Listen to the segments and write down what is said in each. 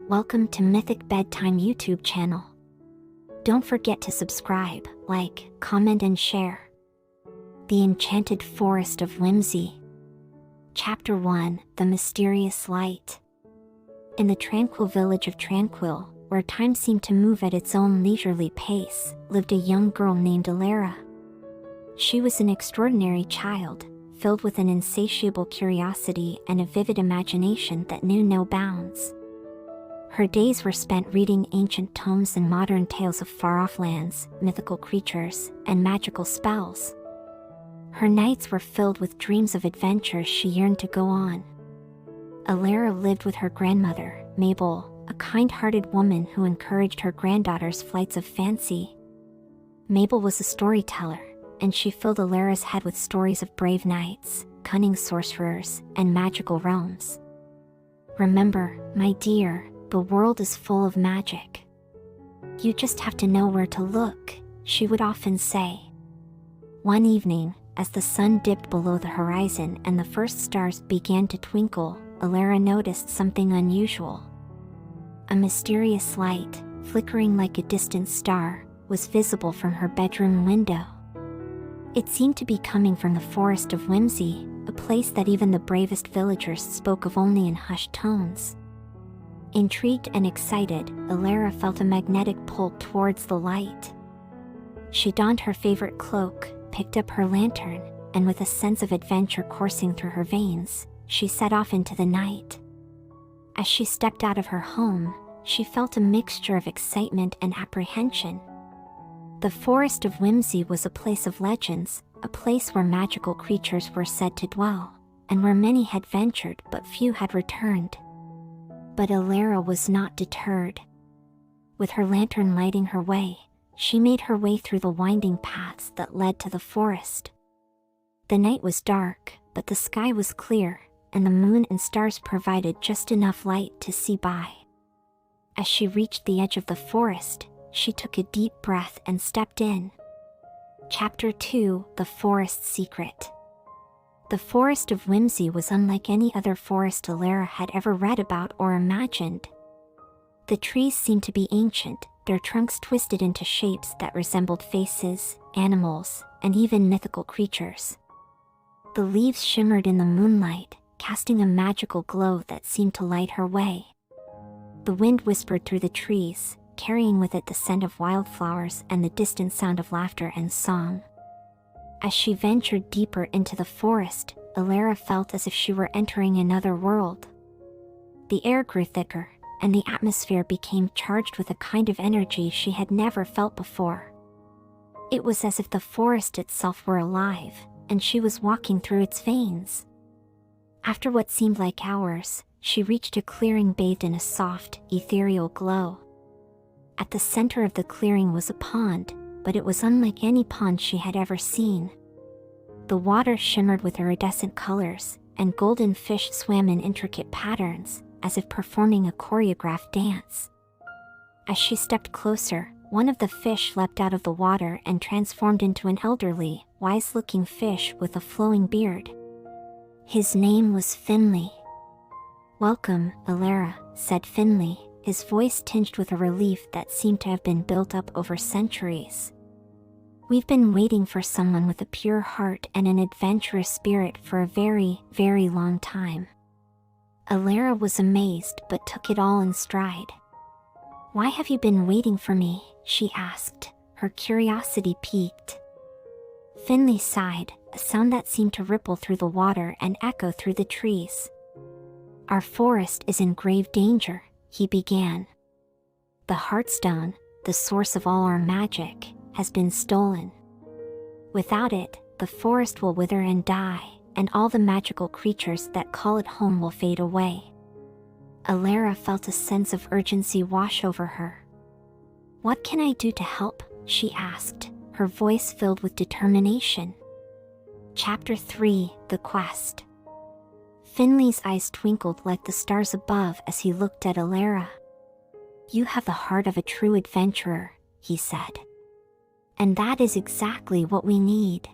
Welcome to Mythic Bedtime YouTube channel. Don't forget to subscribe, like, comment and share. The Enchanted Forest of Whimsy. Chapter 1, The Mysterious Light. In the tranquil village of Tranquil, where time seemed to move at its own leisurely pace, lived a young girl named Elara. She was an extraordinary child, filled with an insatiable curiosity and a vivid imagination that knew no bounds. Her days were spent reading ancient tomes and modern tales of far-off lands, mythical creatures, and magical spells. Her nights were filled with dreams of adventures she yearned to go on. Elara lived with her grandmother, Mabel, a kind-hearted woman who encouraged her granddaughter's flights of fancy. Mabel was a storyteller, and she filled Elara's head with stories of brave knights, cunning sorcerers, and magical realms. "Remember, my dear, the world is full of magic. You just have to know where to look," she would often say. One evening, as the sun dipped below the horizon and the first stars began to twinkle, Elara noticed something unusual. A mysterious light, flickering like a distant star, was visible from her bedroom window. It seemed to be coming from the Forest of Whimsy, a place that even the bravest villagers spoke of only in hushed tones. Intrigued and excited, Elara felt a magnetic pull towards the light. She donned her favorite cloak, picked up her lantern, and with a sense of adventure coursing through her veins, she set off into the night. As she stepped out of her home, she felt a mixture of excitement and apprehension. The Forest of Whimsy was a place of legends, a place where magical creatures were said to dwell, and where many had ventured but few had returned. But Elara was not deterred. With her lantern lighting her way, she made her way through the winding paths that led to the forest. The night was dark, but the sky was clear, and the moon and stars provided just enough light to see by. As she reached the edge of the forest, she took a deep breath and stepped in. Chapter 2, The Forest's Secret. The Forest of Whimsy was unlike any other forest Elara had ever read about or imagined. The trees seemed to be ancient, their trunks twisted into shapes that resembled faces, animals, and even mythical creatures. The leaves shimmered in the moonlight, casting a magical glow that seemed to light her way. The wind whispered through the trees, carrying with it the scent of wildflowers and the distant sound of laughter and song. As she ventured deeper into the forest, Elara felt as if she were entering another world. The air grew thicker, and the atmosphere became charged with a kind of energy she had never felt before. It was as if the forest itself were alive, and she was walking through its veins. After what seemed like hours, she reached a clearing bathed in a soft, ethereal glow. At the center of the clearing was a pond, but it was unlike any pond she had ever seen. The water shimmered with iridescent colors, and golden fish swam in intricate patterns, as if performing a choreographed dance. As she stepped closer, one of the fish leapt out of the water and transformed into an elderly, wise-looking fish with a flowing beard. His name was Finley. "Welcome, Elara," said Finley, his voice tinged with a relief that seemed to have been built up over centuries. "We've been waiting for someone with a pure heart and an adventurous spirit for a very, very long time." Elara was amazed but took it all in stride. "Why have you been waiting for me?" she asked, her curiosity piqued. Finley sighed, a sound that seemed to ripple through the water and echo through the trees. "Our forest is in grave danger," he began. "The Heartstone, the source of all our magic, has been stolen. Without it, the forest will wither and die, and all the magical creatures that call it home will fade away." Elara felt a sense of urgency wash over her. "What can I do to help?" she asked, her voice filled with determination. Chapter 3, The Quest. Finley's eyes twinkled like the stars above as he looked at Elara. "You have the heart of a true adventurer," he said. "And that is exactly what we need."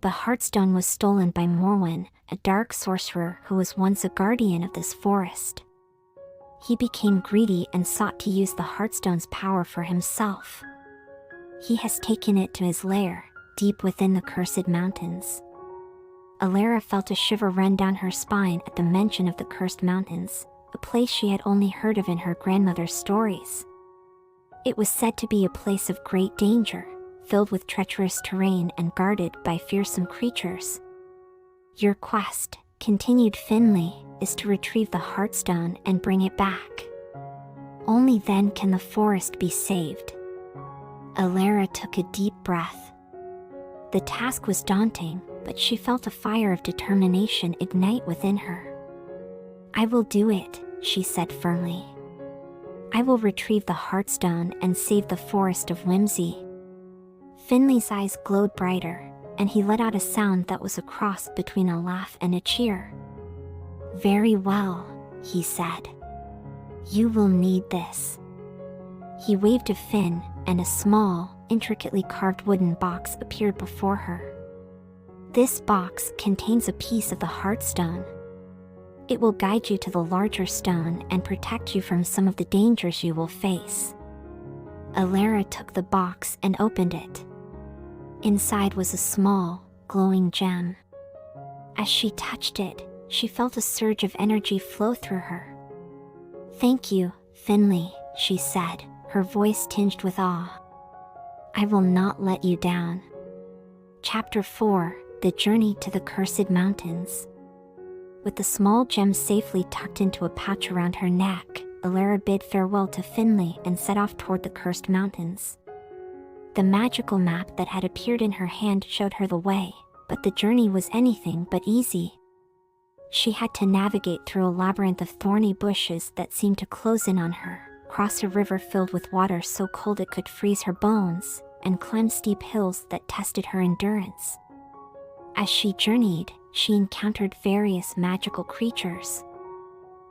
The Heartstone was stolen by Morwen, a dark sorcerer who was once a guardian of this forest. he became greedy and sought to use the Heartstone's power for himself. He has taken it to his lair, deep within the cursed mountains. Elara felt a shiver run down her spine at the mention of the cursed mountains, a place she had only heard of in her grandmother's stories. It was said to be a place of great danger, filled with treacherous terrain and guarded by fearsome creatures. Your quest, continued Finley, is to retrieve the Heartstone and bring it back. Only then can the forest be saved. Elara took a deep breath. The task was daunting, but she felt a fire of determination ignite within her. I will do it, she said firmly. I will retrieve the Heartstone and save the Forest of Whimsy. Finley's eyes glowed brighter, and he let out a sound that was a cross between a laugh and a cheer. Very well, he said. You will need this. He waved to Finn, and a small, intricately carved wooden box appeared before her. This box contains a piece of the Heartstone. It will guide you to the larger stone and protect you from some of the dangers you will face. Elara took the box and opened it. Inside was a small, glowing gem. As she touched it, she felt a surge of energy flow through her. Thank you, Finley, she said, her voice tinged with awe. I will not let you down. Chapter 4: The Journey to the Cursed Mountains. With the small gem safely tucked into a pouch around her neck, Elara bid farewell to Finley and set off toward the cursed mountains. The magical map that had appeared in her hand showed her the way, but the journey was anything but easy. She had to navigate through a labyrinth of thorny bushes that seemed to close in on her, cross a river filled with water so cold it could freeze her bones, and climb steep hills that tested her endurance. As she journeyed, she encountered various magical creatures.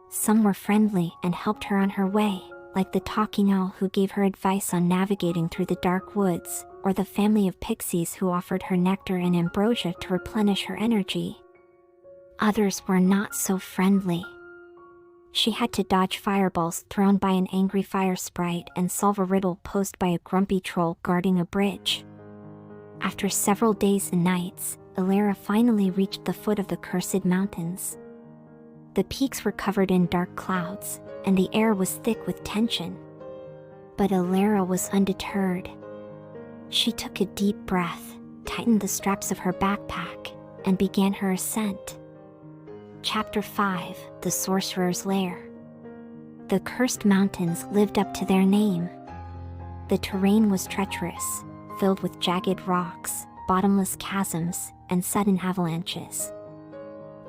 Some were friendly and helped her on her way, like the talking owl who gave her advice on navigating through the dark woods, or the family of pixies who offered her nectar and ambrosia to replenish her energy. Others were not so friendly. She had to dodge fireballs thrown by an angry fire sprite and solve a riddle posed by a grumpy troll guarding a bridge. After several days and nights, Elara finally reached the foot of the cursed mountains. The peaks were covered in dark clouds, and the air was thick with tension. But Elara was undeterred. She took a deep breath, tightened the straps of her backpack, and began her ascent. Chapter 5: The Sorcerer's Lair. The cursed mountains lived up to their name. The terrain was treacherous, filled with jagged rocks, bottomless chasms, and sudden avalanches.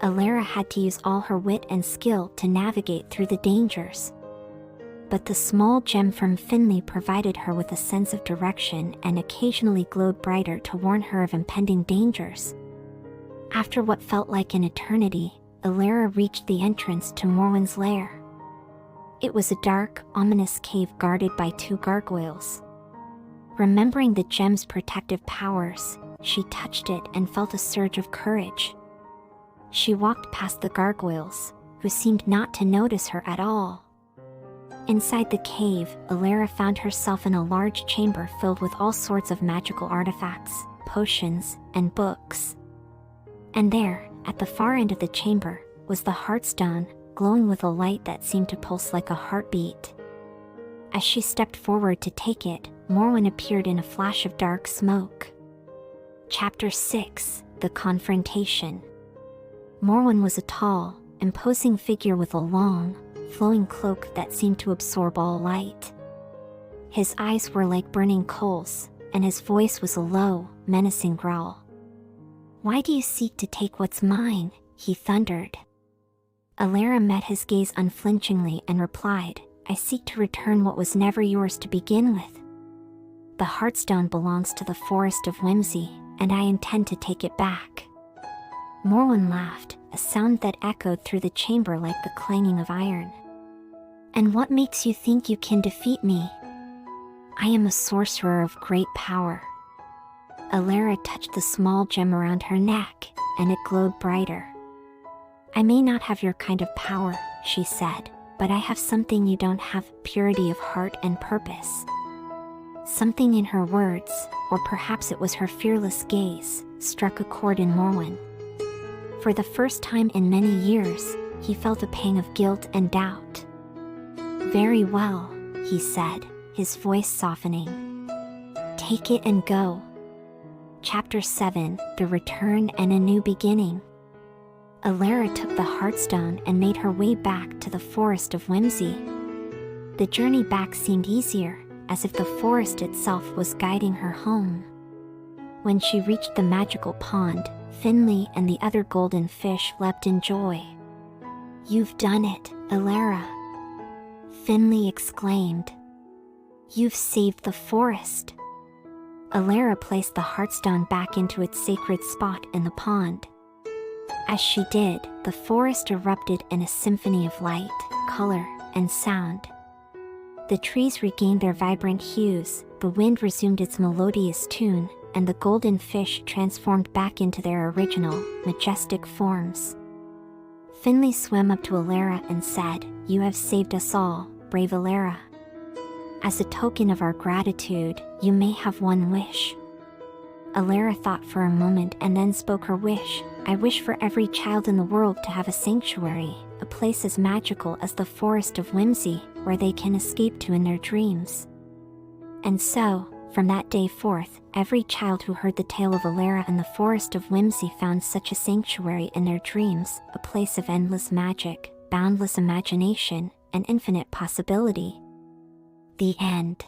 Elara had to use all her wit and skill to navigate through the dangers. But the small gem from Finley provided her with a sense of direction and occasionally glowed brighter to warn her of impending dangers. After what felt like an eternity, Elara reached the entrance to Morwen's lair. It was a dark, ominous cave guarded by 2 gargoyles. Remembering the gem's protective powers, she touched it and felt a surge of courage. She walked past the gargoyles, who seemed not to notice her at all. Inside the cave, Elara found herself in a large chamber filled with all sorts of magical artifacts, potions, and books. And there, at the far end of the chamber, was the Heartstone, glowing with a light that seemed to pulse like a heartbeat. As she stepped forward to take it, Morwen appeared in a flash of dark smoke. Chapter 6: The Confrontation. Morwen was a tall, imposing figure with a long, flowing cloak that seemed to absorb all light. His eyes were like burning coals, and his voice was a low, menacing growl. "Why do you seek to take what's mine?" he thundered. Elara met his gaze unflinchingly and replied, "I seek to return what was never yours to begin with. The Heartstone belongs to the Forest of Whimsy, and I intend to take it back." Morwen laughed, a sound that echoed through the chamber like the clanging of iron. "And what makes you think you can defeat me? I am a sorcerer of great power." Elara touched the small gem around her neck, and it glowed brighter. "I may not have your kind of power," she said, but I have something you don't have, purity of heart and purpose. Something in her words, or perhaps it was her fearless gaze, struck a chord in Morwen. For the first time in many years, he felt a pang of guilt and doubt. "Very well," he said, his voice softening. "Take it and go." Chapter 7: The Return and a New Beginning. Elara took the Heartstone and made her way back to the Forest of Whimsy. The journey back seemed easier, as if the forest itself was guiding her home. When she reached the magical pond, Finley and the other golden fish leapt in joy. "You've done it, Elara!" Finley exclaimed. "You've saved the forest!" Elara placed the Heartstone back into its sacred spot in the pond. As she did, the forest erupted in a symphony of light, color, and sound. The trees regained their vibrant hues, the wind resumed its melodious tune, and the golden fish transformed back into their original, majestic forms. Finley swam up to Elara and said, "You have saved us all, brave Elara. As a token of our gratitude, you may have one wish." Elara thought for a moment and then spoke her wish. "I wish for every child in the world to have a sanctuary, a place as magical as the Forest of Whimsy, where they can escape to in their dreams." And so, from that day forth, every child who heard the tale of Elara and the Forest of Whimsy found such a sanctuary in their dreams, a place of endless magic, boundless imagination, and infinite possibility. The end.